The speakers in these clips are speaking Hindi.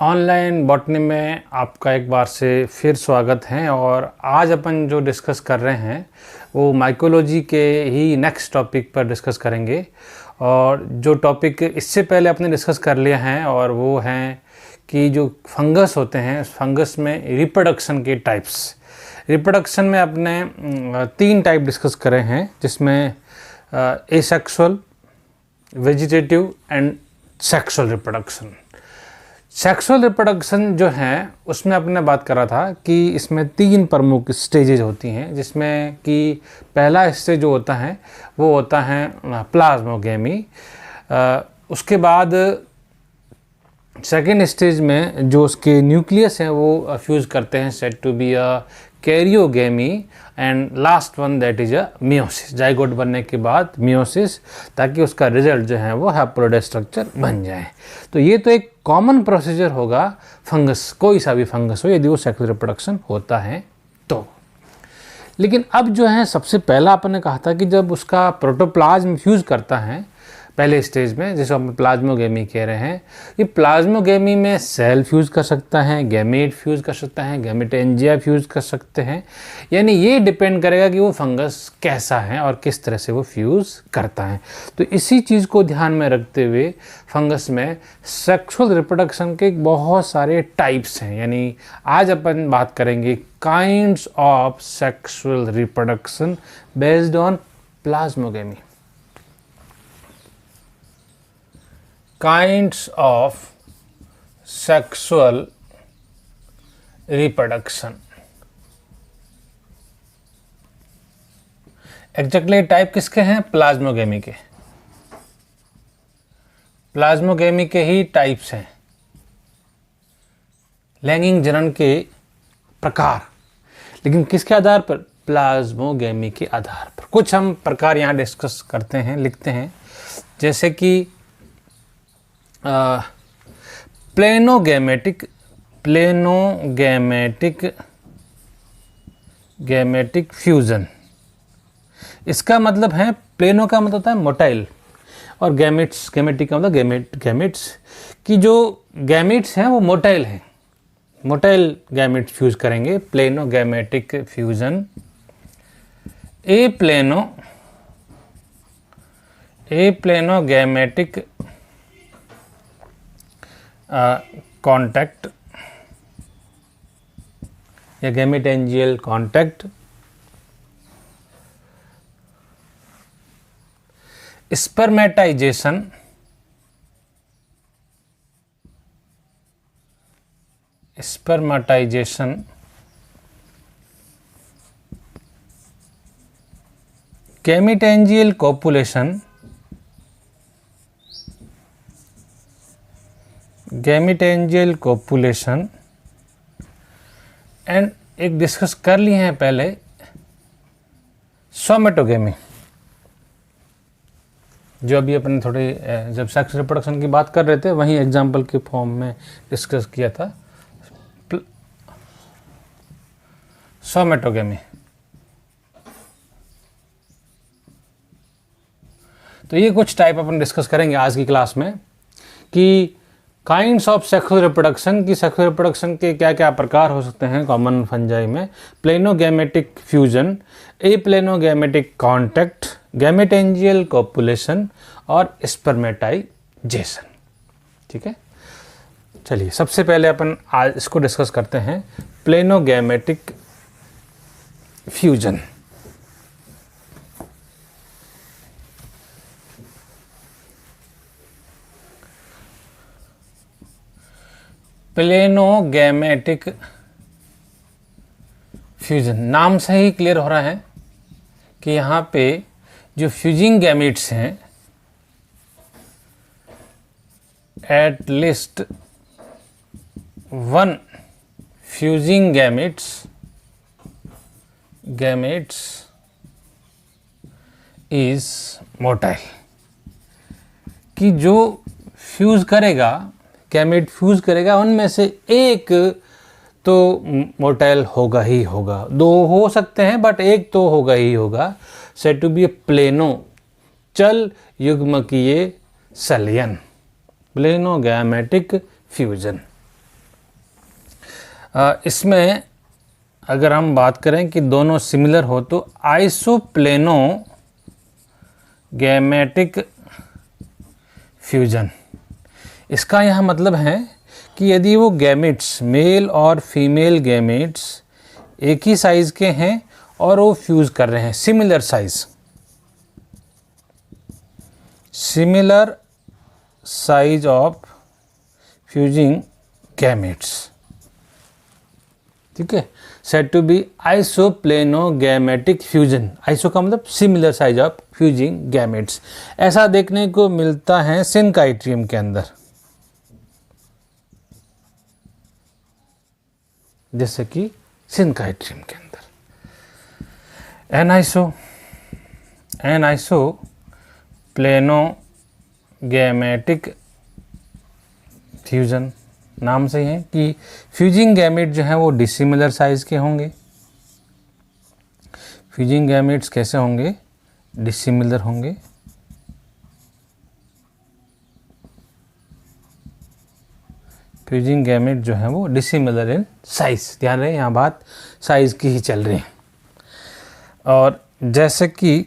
ऑनलाइन बॉटनी में आपका एक बार से फिर स्वागत है। और आज अपन जो डिस्कस कर रहे हैं वो माइकोलॉजी के ही नेक्स्ट टॉपिक पर डिस्कस करेंगे। और जो टॉपिक इससे पहले अपने डिस्कस कर लिया है और वो हैं कि जो फंगस होते हैं उस फंगस में रिप्रोडक्शन के टाइप्स। रिप्रोडक्शन में अपने 3 टाइप डिस्कस करे हैं, जिसमें asexual, vegetative and sexual reproduction. Sexual reproduction जो है उसमें अपने बात कर रहा था कि इसमें 3 प्रमुख स्टेजेज होती हैं, जिसमें कि पहला स्टेज जो होता है वो होता है प्लाज्मोगेमी। उसके बाद सेकेंड स्टेज में जो उसके न्यूक्लियस हैं वो फ्यूज़ करते हैं, said to be a karyogamy. And last one that is a meiosis, zygote बनने के बाद मियोसिस, ताकि उसका रिजल्ट जो है वो हैप्लोइड स्ट्रक्चर बन जाए। तो ये तो एक कॉमन प्रोसीजर होगा फंगस, कोई सा भी फंगस हो, यदि वो सेक्सुअल रिप्रोडक्शन होता है तो। लेकिन अब जो है सबसे पहला अपन ने कहा था कि जब उसका प्रोटोप्लाज्म फ्यूज़ करता है पहले स्टेज में, जिसे हम प्लाज्मोगेमी कह रहे हैं, ये प्लाज्मोगेमी में सेल फ्यूज़ कर सकता है, गैमेट फ्यूज़ कर सकता है, गैमेटेंजिया फ्यूज़ कर सकते हैं। यानी ये डिपेंड करेगा कि वो फंगस कैसा है और किस तरह से वो फ्यूज़ करता है। तो इसी चीज़ को ध्यान में रखते हुए फंगस में सेक्सुअल रिप्रोडक्शन के बहुत सारे टाइप्स हैं। यानी आज अपन बात करेंगे kinds of sexual reproduction based on plasmogamy. Kinds of sexual reproduction। Exactly type किसके हैं? प्लाज्मोगेमी के। प्लाज्मोगेमी के ही टाइप्स हैं, लैंगिक जनन के प्रकार। लेकिन किसके आधार पर? प्लाज्मोगेमी के आधार पर। कुछ हम प्रकार यहाँ डिस्कस करते हैं, लिखते हैं, जैसे कि प्लेनोगैमेटिक फ्यूजन। इसका मतलब है, प्लेनो का मतलब होता है मोटाइल, और गैमेट्स, गैमेटिक का मतलब गैमेट्स की जो गैमेट्स हैं वो मोटाइल हैं। मोटाइल गैमेट्स फ्यूज करेंगे, प्लेनोगैमेटिक फ्यूजन। ए प्लेनोगैमेटिक कॉन्टैक्ट या गैमेटेंजियल कॉन्टैक्ट। स्पर्मेटाइजेशन, गैमेटेंजियल कॉपुलेशन, एंड एक डिस्कस कर लिए हैं पहले, सोमेटोगेमी, जो अभी अपन थोड़े जब सेक्स रिप्रोडक्शन की बात कर रहे थे वहीं एग्जाम्पल के फॉर्म में डिस्कस किया था, सोमेटोगेमी। तो ये कुछ टाइप अपन डिस्कस करेंगे आज की क्लास में कि काइंड्स ऑफ सेक्सुअल रिप्रोडक्शन की, सेक्सुअल रिप्रोडक्शन के क्या क्या प्रकार हो सकते हैं कॉमन फंजाई में। प्लेनोगैमेटिक फ्यूजन, ए प्लेनोगैमेटिक कॉन्टैक्ट, गैमेटेंजियल कॉपुलेशन और स्पर्मेटाइजेशन। ठीक है, चलिए सबसे पहले अपन आज इसको डिस्कस करते हैं, प्लेनोगैमेटिक फ्यूजन। प्लेनोगैमेटिक फ्यूजन, नाम से ही क्लियर हो रहा है कि यहाँ पे जो फ्यूजिंग गैमेट्स हैं, at least one fusing gametes is motile, कि जो फ्यूज करेगा, गैमेट फ्यूज करेगा, उनमें से एक तो मोटाइल होगा ही होगा। 2 हो सकते हैं बट एक तो होगा ही होगा। Said to be a plano, चल युग्मकीय संलयन, प्लेनोगैमेटिक फ्यूजन। इसमें अगर हम बात करें कि दोनों सिमिलर हो तो आइसोप्लेनो गैमेटिक फ्यूजन, इसका यहाँ मतलब है कि यदि वो गैमेट्स मेल और फीमेल गैमेट्स एक ही साइज़ के हैं और वो फ्यूज़ कर रहे हैं, similar size, similar size of fusing gametes, ठीक है, said to be isoplanogametic fusion. Iso का मतलब similar size of fusing gametes. ऐसा देखने को मिलता है सिनकाइट्रियम के अंदर, जैसे कि सिनकाइट्रियम के अंदर। एनाइसोप्लेनोगैमेटिक फ्यूजन नाम से है कि फ्यूजिंग गैमेट जो है वो डिसिमिलर साइज के होंगे। फ्यूजिंग गैमेट्स कैसे होंगे? डिसिमिलर होंगे। फ्यूजिंग गैमेट जो है वो डिसिमिलर इन साइज, ध्यान रहे यहाँ बात साइज की ही चल रही है। और जैसे कि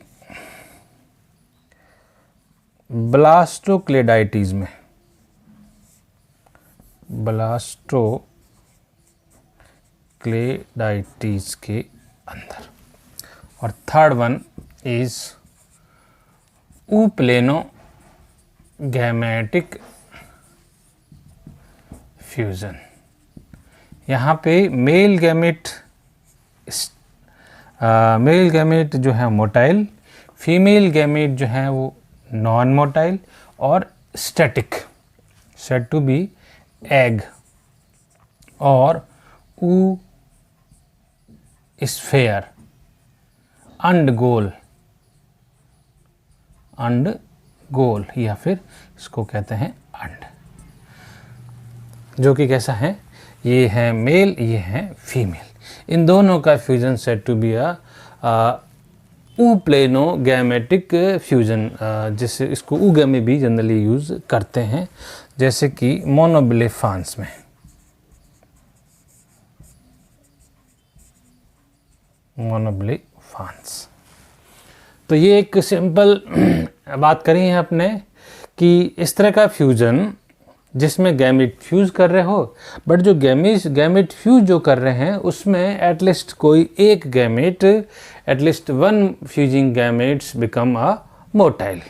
ब्लास्टोक्लेडाइटीज में, ब्लास्टोक्लेडाइटीज के अंदर, और थर्ड वन इज ऊप्लेनोगैमेटिक फ्यूजन। यहाँ पे मेल गैमेट जो है मोटाइल, फीमेल गैमेट जो है वो नॉन मोटाइल और static, said to be egg और ऊ स्फेयर अंडगोल या फिर इसको कहते हैं अंड, जो कि कैसा है, ये है मेल, ये है फीमेल। इन दोनों का fusion said to be a ooplanogametic fusion, जिससे इसको ऊगा में भी जनरली यूज़ करते हैं, जैसे कि मोनोब्लेफान्स में। मोनोब्लेफान्स, तो ये एक सिंपल बात करी है आपने कि इस तरह का फ्यूजन जिसमें गैमेट फ्यूज़ कर रहे हो, बट जो गैमेट फ्यूज जो कर रहे हैं उसमें एटलीस्ट कोई एक gamete, at least one fusing gametes become a motile,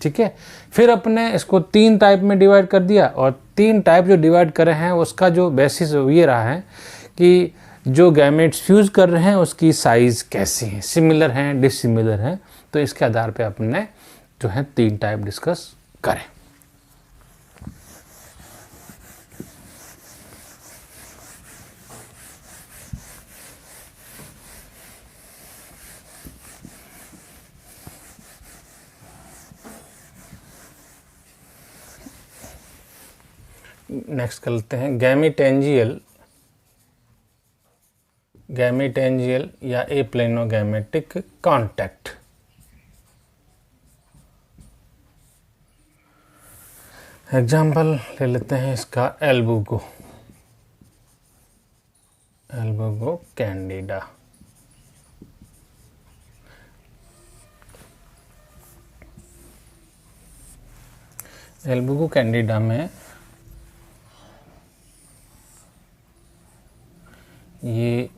ठीक है। फिर अपने इसको 3 टाइप में डिवाइड कर दिया, और 3 टाइप जो डिवाइड कर रहे हैं उसका जो बेसिस ये रहा है कि जो गैमेट्स फ्यूज़ कर रहे हैं उसकी साइज़ कैसी है, सिमिलर हैं, डिसिमिलर हैं। तो इसके आधार पे अपने जो है 3 टाइप डिस्कस करें। नेक्स्ट कर लेते हैं गैमीटेंजियल या एप्लेनोगैमेटिक कांटेक्ट। एग्जाम्पल ले लेते हैं इसका एल्बुगो कैंडिडा। एल्बुगो कैंडिडा में ये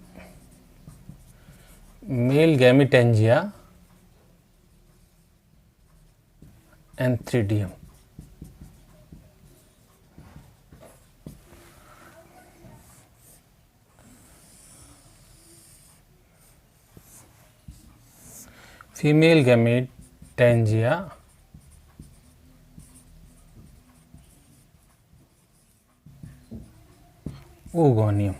मेल गैमीटेंजिया एंथ्रीडियम, फीमेल गैमीटेंजिया ओगोनियम,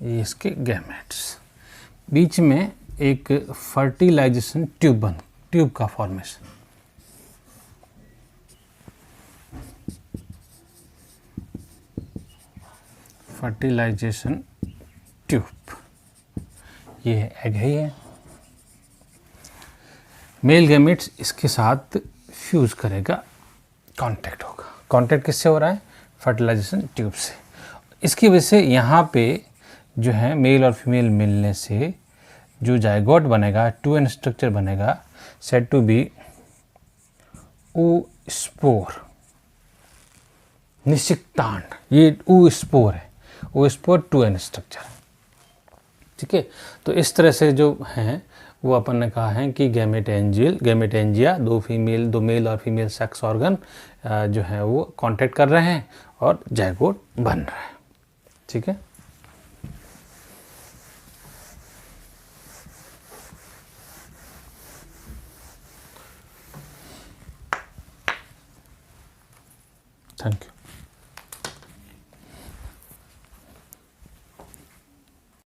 ये इसके गैमेट्स। बीच में एक फर्टिलाइजेशन ट्यूब का फॉर्मेशन, फर्टिलाइजेशन ट्यूब, ये एग है। ये मेल गैमेट्स इसके साथ फ्यूज करेगा, कांटेक्ट होगा। कांटेक्ट किससे हो रहा है? फर्टिलाइजेशन ट्यूब से। इसकी वजह से यहाँ पे जो है मेल और फीमेल मिलने से जो जाइगोट बनेगा, 2n स्ट्रक्चर बनेगा, सेड टू बी oospore, निषिक्तांड। ये oospore है, oospore 2n स्ट्रक्चर। ठीक है, तो इस तरह से जो हैं वो अपन ने कहा है कि गैमेटेंजिया, दो मेल और फीमेल सेक्स ऑर्गन जो है वो कांटेक्ट कर रहे हैं और जाइगोट बन रहा है। ठीक है, थैंक यू।